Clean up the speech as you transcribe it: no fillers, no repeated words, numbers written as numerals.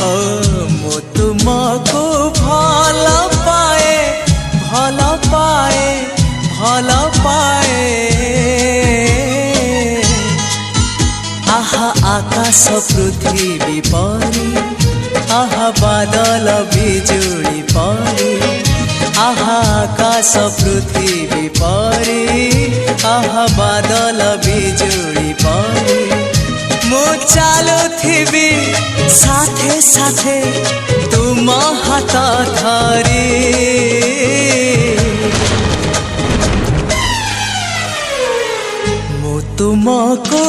ओ मु तुमको भल पाए भल पाए भल पाए आहा आकाश पृथ्वी परी आहा बादल बिजुली परी आहा आकाश पृथ्वी परी आहा बादल बिजुली परी मु चालुथिबी साथे साथे तुम हाथ धरी मु तुमको